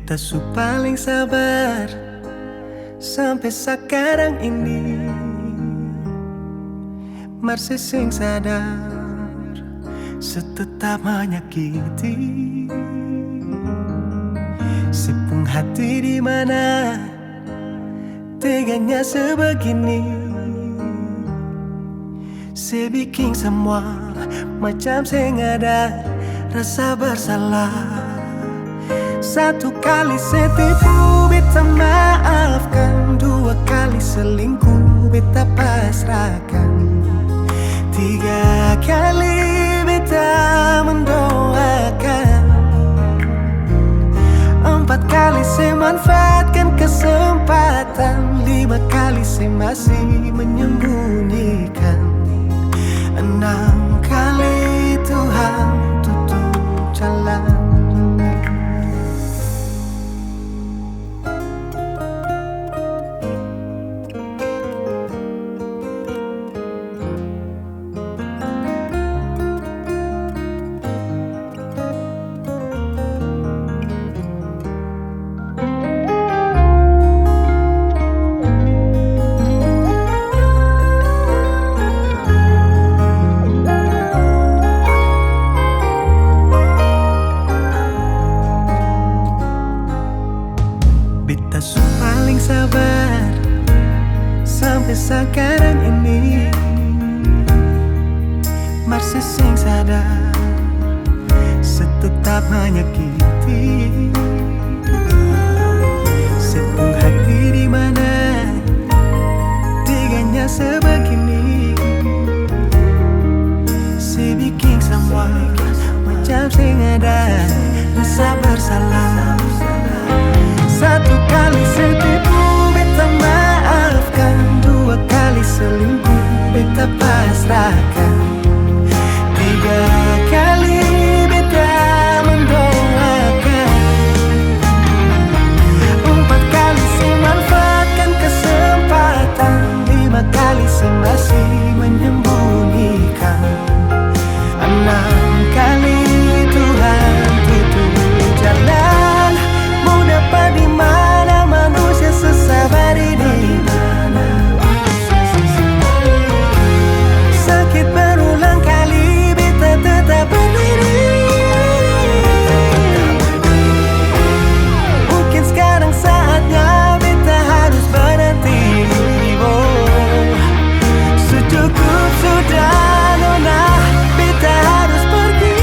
Beta su paling sabar sampai sekarang ini. Masih sing sadar setetap menyakiti. Sepung hati di mana teganya sebegini. Saya bikin semua macam saya nggak ada rasa bersalah. Satu kali saya tipu, beta maafkan. Dua kali selingkuh, beta pasrahkan. Tiga kali beta mendoakan. Empat kali saya manfaatkan kesempatan. Lima kali saya masih menyembunyikan. Enam kali Tuhan tutup jalan. Beta su paling sabar sampai sekarang ini. Masih sing sadar setetap menyakiti. Sepung hati di mana teganya sebegini. Saya bikin semua macam saya nggak ada rasa bersalah. Satu kali saya tipu, beta maafkan. Dua kali selingkuh, beta pasrahkan. Tiga kali beta mendoakan. Empat kali saya manfaatkan kesempatan. Lima kali saya masih menyembunyikan. Enam kali Tuhan tutup jalan. Mau dapat di mana manusia sesabar ini? Sakit berulang kali, beta tetap berdiri. Mungkin sekarang saatnya beta harus berhenti. Oh, secukup sudah nona, beta harus pergi.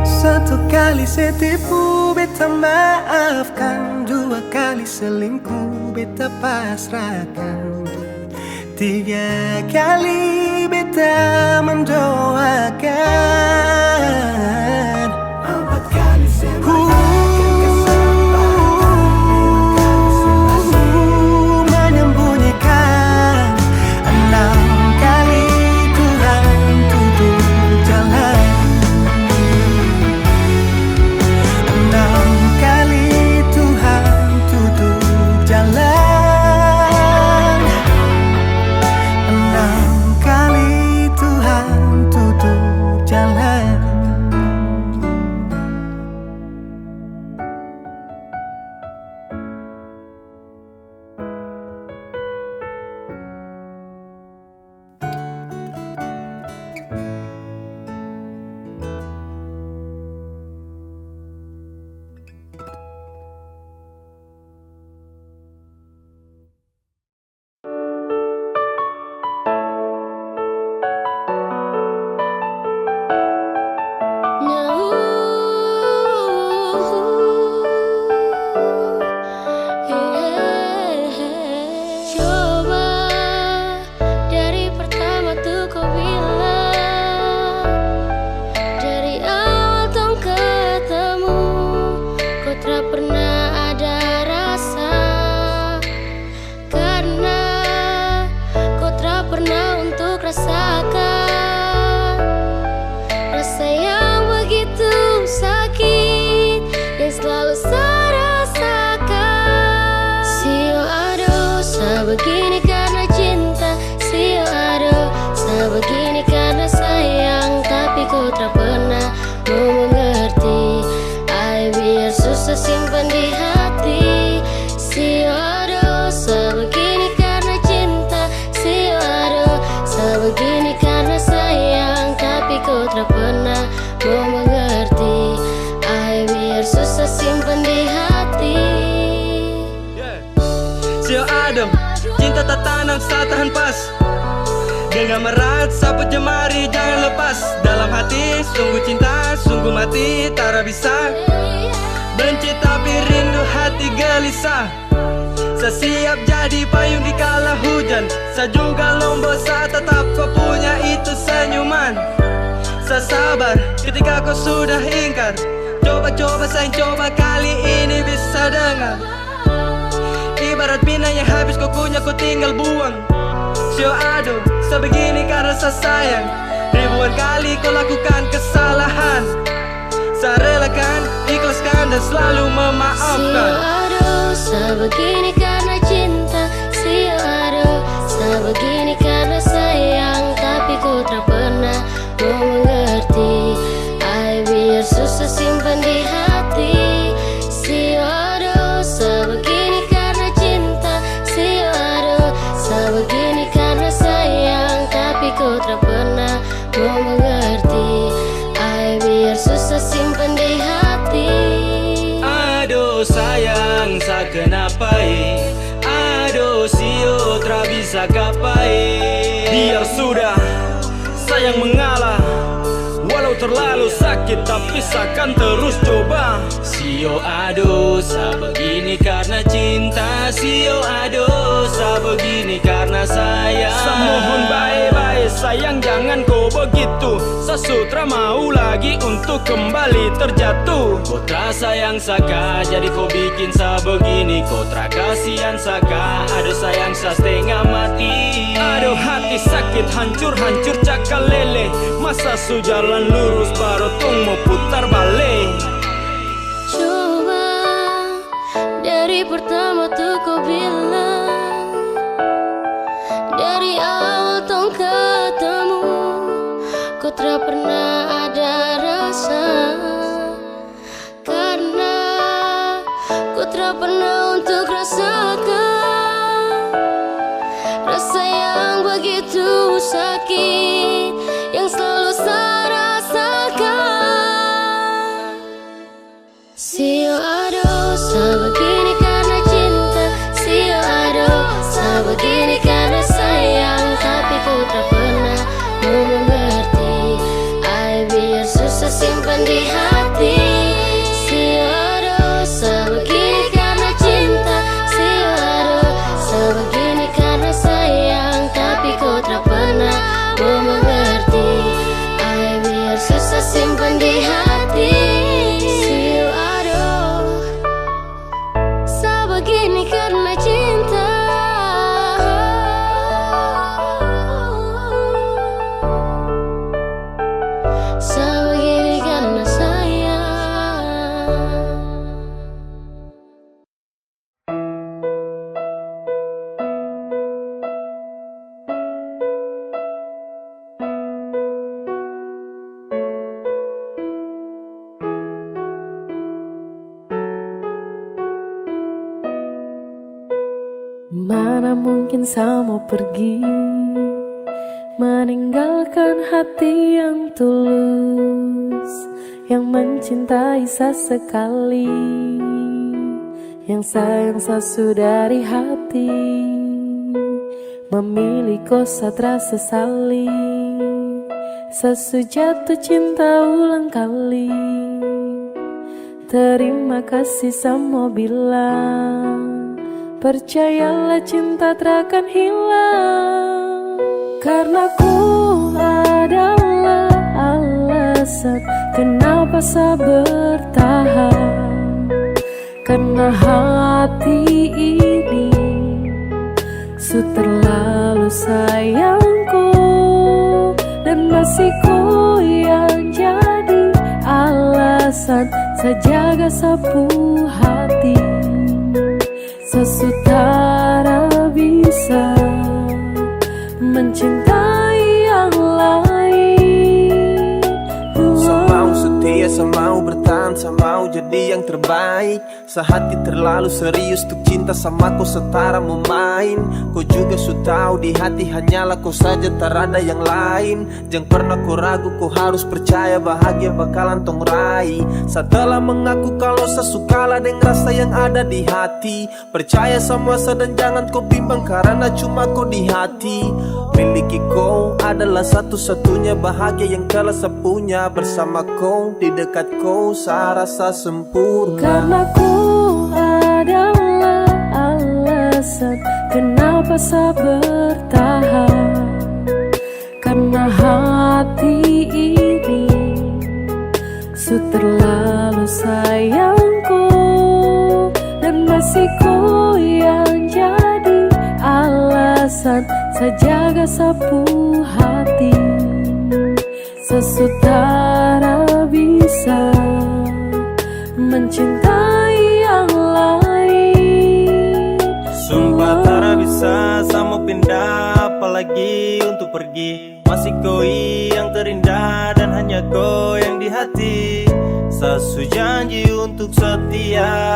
Satu kali saya tipu, beta maafkan. Dua kali selingkuh, beta pasrahkan. Tiga kali beta mendoakan. Empat kali saya manfaatkan kesempatan. Lima kali saya masih menyembunyikan. Enam kali Tuhan tutup jalan. Enam kali Tuhan tutup jalan. Enam kali Tuhan tutup jalan. Begini karena cinta, sio aduh. Sebegini karena sayang, tapi kau tak pernah mau mengerti. I biar susah tak pernah mau mengerti. Biar susah simpan di hati. Sio adem, cinta tak tanam sa tahan pas. Genggam erat, sapu jemari jangan lepas. Dalam hati, sungguh cinta, sungguh mati. Tak bisa benci tapi rindu hati gelisah. Saya siap jadi payung di kala hujan. Saya juga lombok saat tetap kau punya itu senyuman. Saya sabar ketika kau sudah ingkar. Coba-coba sayang, coba kali ini bisa dengar. Ibarat pinang yang habis kau kunyah kau tinggal buang. Sio aduh, sebegini karena saya sayang. Ribuan kali kau lakukan kesalahan. Saya relakan, ikhlaskan dan selalu memaafkan. Sio aduh, sebegini karena cinta. Sio aduh, sebegini karena sayang. Tapi ku tak pernah mau mengerti. Biar susah simpan di hati. Sio aduh, sebegini karena cinta. Sio aduh, sebegini karena sayang. Tapi ku tak pernah mau mengerti. Biar susah simpan di hati. Aduh sayang, sa kenapa aduh sio tak bisa kapai. Biar sudah, sayang mengalah. Walau terlalu sakit tapi seakan terus coba. Sio aduh, sa begini karena cinta. Sio aduh, sa begini karena sayang. Sa mohon baik-baik sayang jangan kau begitu. Sa sutra mau lagi untuk kembali terjatuh. Kau tra sayang saka jadi kau bikin sa begini. Kau tra kasihan saka aduh sayang sa setengah mati. Aduh hati sakit hancur-hancur cakal lele. Masa su jalan lurus baru tong mau putar balik. Coba dari pertama tuh kau bilang, dari awal tong ketemu kau tak pernah ada rasa. Karena kau tak pernah untuk rasakan rasa yang begitu sakit yang selalu saya rasakan. Sio aduh, sebegini karena cinta. Sio aduh, sebegini karena sayang. Tapi ku tak pernah mau mengerti. Biar susah simpan di hati. Sio aduh, sebegini karena cinta. Sio aduh, sebegini karena sayang. Tapi ku tak pernah mau mengerti. Biar susah simpan di hati. Sio aduh, sebegini karena cinta. Sebegini karena sayang. Mana mungkin saya mau pergi, meninggalkan hati yang tulus, yang mencintai sesekali, yang sayang sesu dari hati. Memilih kau satra sesali, sesu jatuh cinta ulang kali. Terima kasih sama bilang, percayalah cinta takkan hilang. Karena ku adalah alasan kenapa saya bertahan. Karena hati ini su terlalu sayangku, dan masih ku yang jadi alasan saya jaga sapu hati. Sesutara bisa mencintai yang lain. Saya mau setia, saya mau bertahan Sa mau jadi yang terbaik. Sehati terlalu serius untuk cinta sama kau setara mau main. Kau juga su tahu di hati hanyalah kau saja, tak ada yang lain. Jangan pernah kau ragu, kau harus percaya bahagia bakalan tong raih. Setelah mengaku kalau sesukalah dengan rasa yang ada di hati. Percaya sama saya dan jangan kau bimbang karena cuma kau di hati. Miliki kau adalah satu-satunya bahagia yang telah saya punya. Bersama kau, di dekat kau, saya rasa sempurna. Karena ku adalah alasan kenapa saya bertahan. Karena hati ini su terlalu sayangku, dan masih ku yang jadi alasan saya jaga sapu hati. Sesutara bisa mencintai yang lain. Sumpah tak bisa sama pindah, apalagi untuk pergi. Masih kau yang terindah dan hanya kau yang di hati. Sasu janji untuk setia,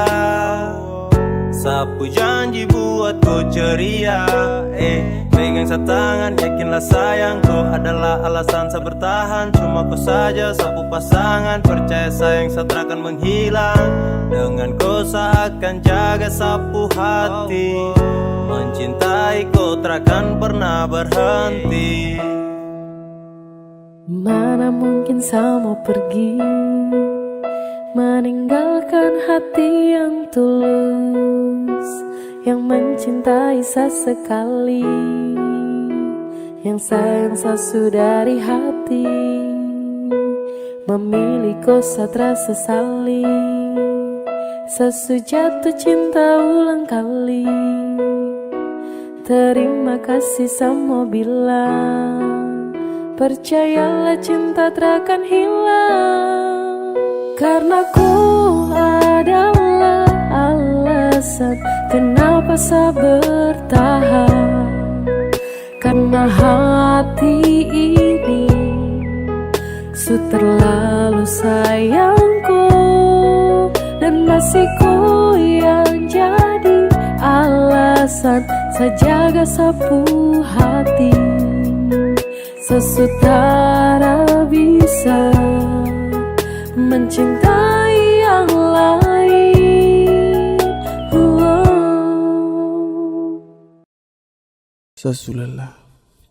sapu janji buat kau ceria. Pegang sa tangan, yakinlah sayang, kau adalah alasan saya bertahan. Cuma kau saja sapu pasangan, percaya sayang saya akan menghilang. Dengan kau saya akan jaga sapu hati. Mencintai kau takkan pernah berhenti. Mana mungkin saya mau pergi, meninggalkan hati yang tulus, yang mencintai sesekali, yang sayang saya dari hati. Memilih kau saat rasa sesali, sesu jatuh cinta ulang kali. Terima kasih sama bilang, percayalah cinta takkan hilang. Karena ku adalah alasan kenapa saya bertahan. Karena hati ini su terlalu sayangku, dan masih ku yang jadi alasan saya jaga sapu hati. Sesutara bisa mencintai yang lain. Sesulah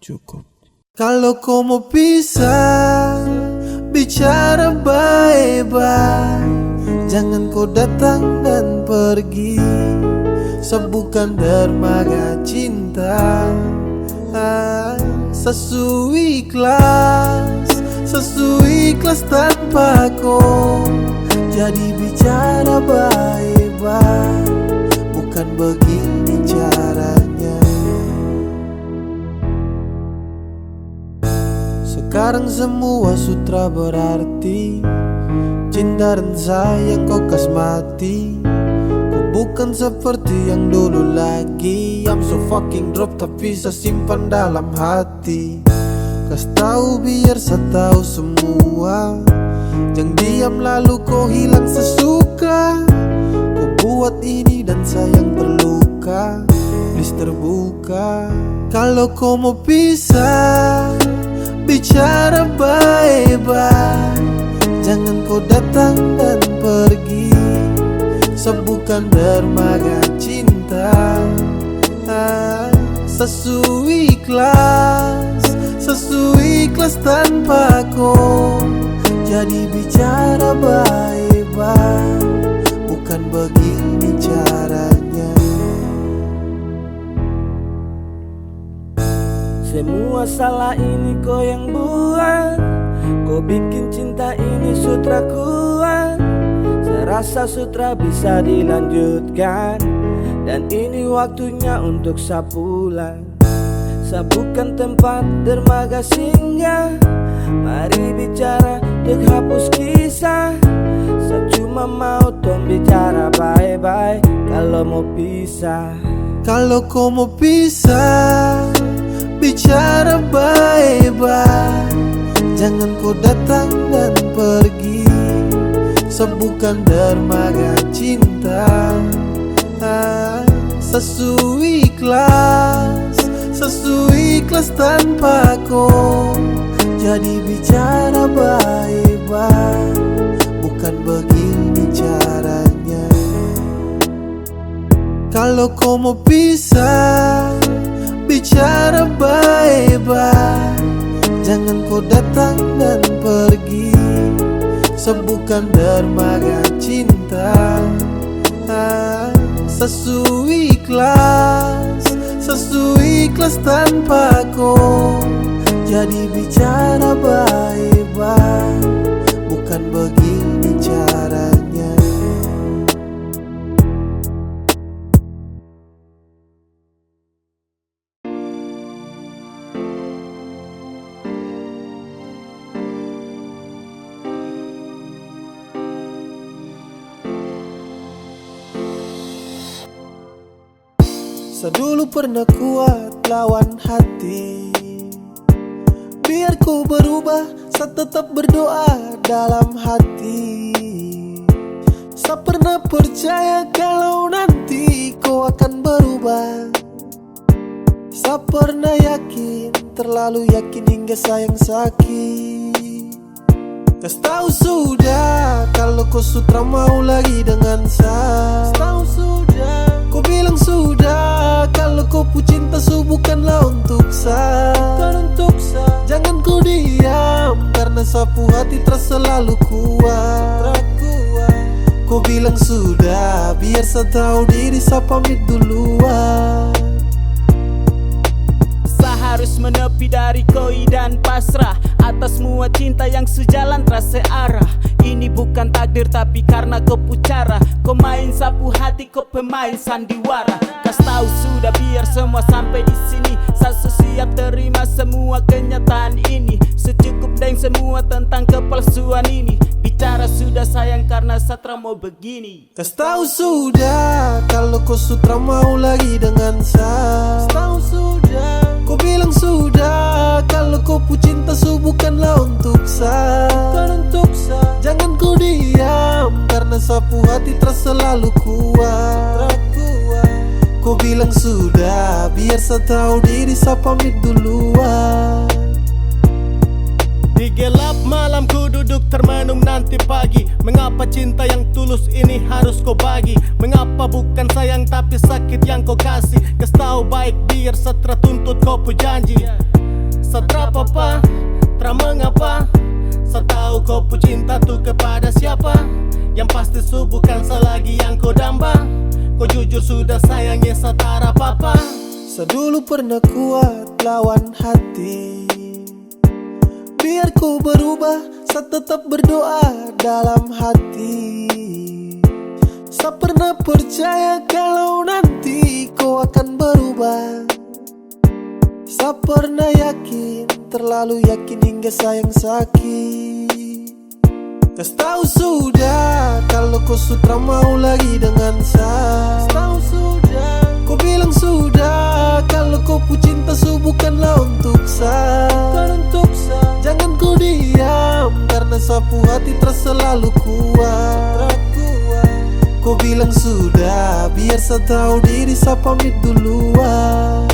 cukup. Kalau kau mau pisah, bicara baik-baik. Jangan kau datang dan pergi. Sebukan dermaga cinta. Sesuai ikhlas tanpa kau. Jadi bicara baik-baik, bukan begini caranya. Sekarang semua sutra berarti. Cinta dan sayang kau kas mati. Kau bukan seperti yang dulu lagi. I'm so fucking drop tapi saya simpan dalam hati. Kas tahu biar saya tahu semua. Jangan diam lalu kau hilang sesuka. Kau buat ini dan sayang terluka. Please terbuka. Kalau kau mau pisah, bicara baik-baik. Jangan kau datang dan pergi. Sebukan dermaga cinta. Sesuai ikhlas tanpa kau. Jadi bicara baik-baik, bukan begini caranya. Semua salah ini kau yang buat. Kau bikin cinta ini sutra kuat. Saya rasa sutra bisa dilanjutkan. Dan ini waktunya untuk saya pulang. Saya bukan tempat dermaga singgah. Mari bicara untuk hapus kisah. Saya cuma mau tong bicara baik-baik. Kalau mau pisah, kalau kau mau pisah, bicara baik-baik. Jangan kau datang dan pergi. Sebukan dermaga cinta, sesuai ikhlas tanpa kau. Jadi bicara baik-baik, bukan begini caranya. Kalau kau mau pisah, bicara baik-baik, jangan kau datang dan pergi. Sebukan dermaga cinta, sesuai ikhlas tanpa kau. Jadi bicara baik-baik, bukan begini caranya. Sedulu pernah kuat lawan hati, biar ku berubah, saya tetap berdoa dalam hati. Saya pernah percaya kalau nanti kau akan berubah. Saya pernah yakin, terlalu yakin hingga sayang sakit. Kas tahu sudah kalau kau sudah mau lagi dengan saya. Tahu sudah, kau bilang sudah kalau kau pu cinta bukanlah untuk saya. Jangan kau diam, karena sapu hati terasa selalu kuat. Kau bilang sudah, biar saya tahu diri, saya pamit duluan. Harus menepi dari koi dan pasrah atas semua cinta yang sejalan terasa arah. Ini bukan takdir tapi karena kau pucara. Kau main sapu hati, kau pemain sandiwara. Kas tahu sudah, biar semua sampai di sini. Saya siap terima semua kenyataan ini. Secukup dan semua tentang kepalsuan ini. Bicara sudah sayang karena Satra mau begini. Kas tahu sudah kalau kau sudah mau lagi dengan saya. Tahu sudah, kau bilang sudah kalau kau pu cinta bukanlah untuk saya. Jangan kau diam, karena sapu hati terasa selalu kuat. Kau bilang sudah, biar saya tahu diri, saya pamit duluan. Di gelap malam ku duduk termenung nanti pagi. Mengapa cinta yang tulus ini harus kau bagi? Mengapa bukan sayang tapi sakit yang kau kasih? Kas tahu baik biar Satra tuntut kau pu janji. Satra papa, tra mengapa? Saya tahu kau pu cinta tuh kepada siapa? Yang pasti bukan selagi yang kau damba. Kau jujur sudah sayangnya Satara papa. Saya dulu pernah kuat lawan hati, biar ku berubah, saya tetap berdoa dalam hati. Saya pernah percaya kalau nanti kau akan berubah. Saya pernah yakin, terlalu yakin hingga sayang sakit. Kas tahu sudah kalau kau sudah mau lagi dengan saya. Tahu sudah, kau bilang sudah kalau kau pu cinta bukanlah untuk saya. Jangan kau diam, karena sapu hati terasa selalu kuat. Kau bilang sudah, biar saya tahu diri, saya pamit duluan.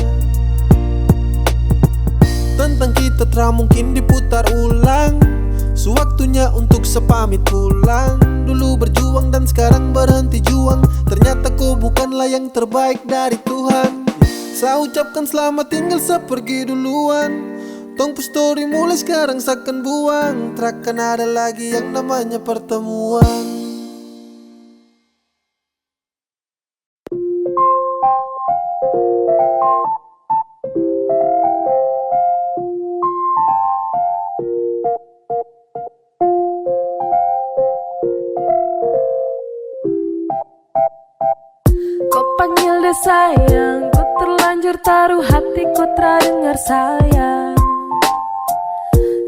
Tentang kita tak mungkin diputar ulang. Sewaktunya untuk sepamit pulang. Dulu berjuang dan sekarang berhenti juang. Ternyata kau bukanlah yang terbaik dari Tuhan. Saya ucapkan selamat tinggal, saya pergi duluan. Tong pu story mulai sekarang saya akan buang. Takkan ada lagi yang namanya pertemuan. Kau panggil deh sayang, kau terlanjur taruh hatiku terdengar sayang.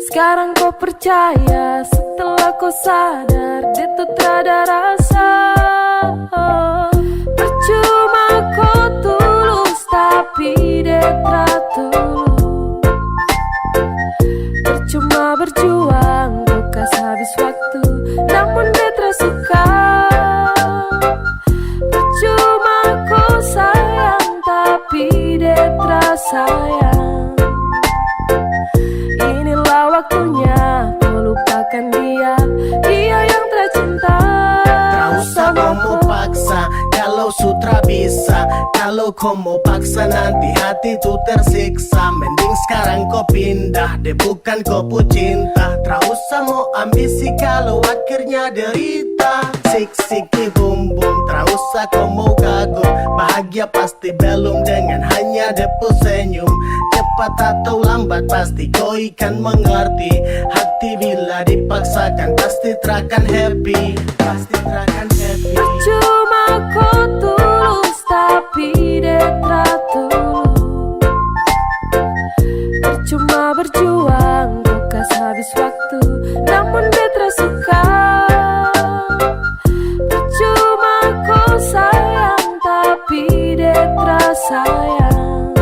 Sekarang kau percaya, setelah kau sadar dia tuh tiada rasa. Percuma kau tulus tapi dia tak tulus. Percuma berjuang, kau kas habis waktu, namun dia suka. Percuma kau sayang tapi dia sayang. Inilah waktunya kau lupakan dia, dia yang tercinta. Tak usah kau mau paksa, kalau sutra bisa. Kalau kau mau paksa nanti hati tuh tersiksa. Mending sekarang kau pindah deh, bukan kau cinta. Tak usah mau ambisi kalau akhirnya derita. Sik-siki bum bum, tak usah kau mau kagum. Bahagia pasti belum dengan hanya depu senyum. Cepat atau lambat pasti kau ikan mengerti. Hati bila dipaksakan pasti terakan happy. Pasti terakan happy. Percuma kau tulus tapi dia tulus. Percuma berjuang kau kas habis waktu, namun dia suka. Percuma kau sayang tapi dia sayang.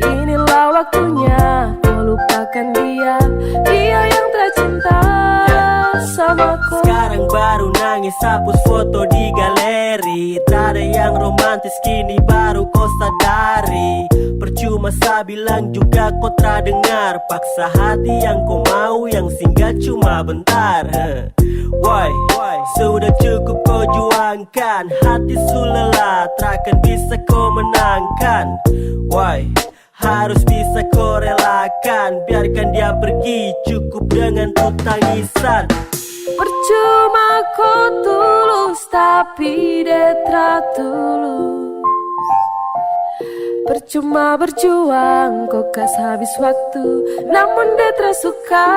Inilah waktunya kau lupakan dia, dia yang tercinta sama kau. Sekarang baru nangis hapus foto di galeri. Tak ada yang romantis kini baru kau sadari. Percuma saya bilang juga kau tak dengar. Paksa hati yang kau mau yang singgah cuma bentar. Why? Sudah cukup kau juangkan. Hati sulelah takkan bisa kau menangkan. Why? Harus bisa kau relakan. Biarkan dia pergi cukup dengan tuh tangisan. Percuma kau tulus tapi dia tulus. Percuma berjuang kau kas habis waktu, namun dia suka.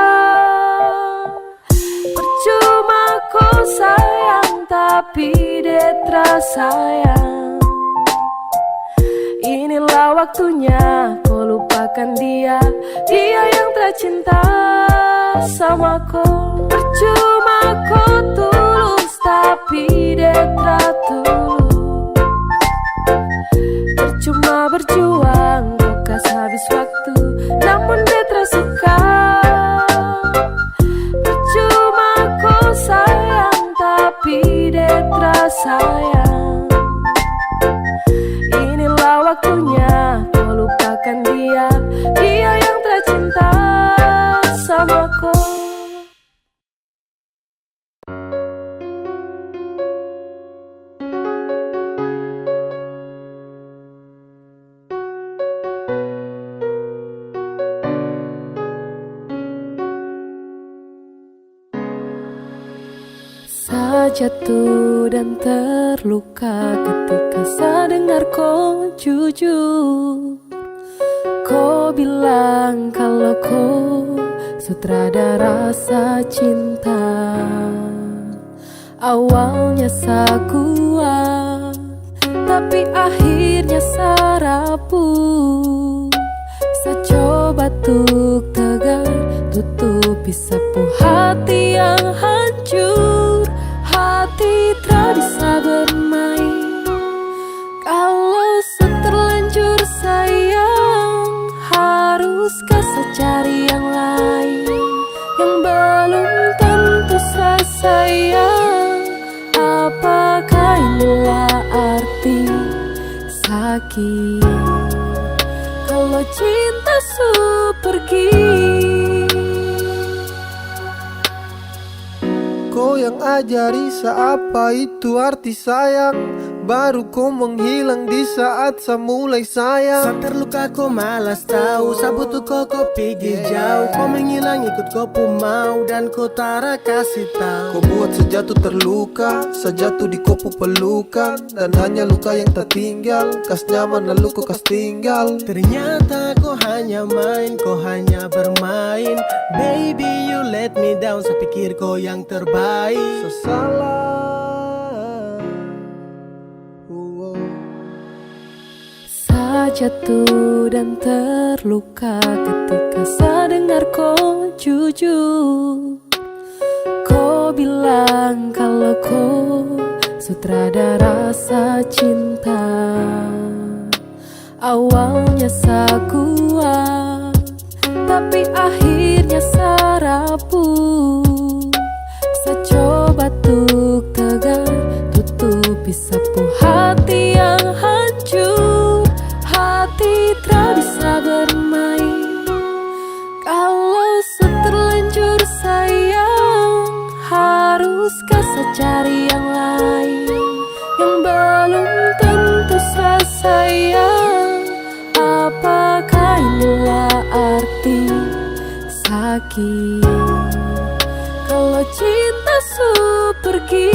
Percuma kau sayang tapi dia sayang. Inilah waktunya kau lupakan dia, dia yang tercinta sama kau. Percuma kau tulus tapi dia tulus. Percuma berjuang kau kas habis waktu, namun dia suka. Percuma kau sayang tapi dia sayang. Inilah waktunya kau lupakan dia, dia yang tercinta sama kau. Saya jatuh dan terluka ketika saya dengar kau jujur. Kau bilang kalau kau sutradara rasa cinta. Awalnya saya kuat, tapi akhirnya saya rapuh. Saya coba untuk tegar, tutupi sapu hati yang hancur. Hati tak bisa bermain kalau terlanjur sayang. Haruskah saya cari yang lain yang belum tentu saya sayang? Apakah inilah arti sakit kalau cinta su pergi? Kau yang ajari apa itu arti sayang. Baru kau menghilang di saat saya mulai sayang. Saat terluka kau malas tahu, saya butuh kau pergi jauh. Kau menghilang ikut kau pun mau dan kau tara kasih tahu. Kau buat sejatuh terluka, sejatuh di kopu pelukan. Dan hanya luka yang tertinggal, kas nyaman lalu kau kas tinggal. Ternyata kau hanya main, kau hanya bermain. Baby you let me down, saya pikir kau yang terbaik. Sesalah. Saya jatuh dan terluka ketika saya dengar kau jujur. Kau bilang kalau kau sutradara rasa cinta. Awalnya saya kuat, tapi akhirnya saya rapuh. Saya lagi. Kalau cinta su pergi,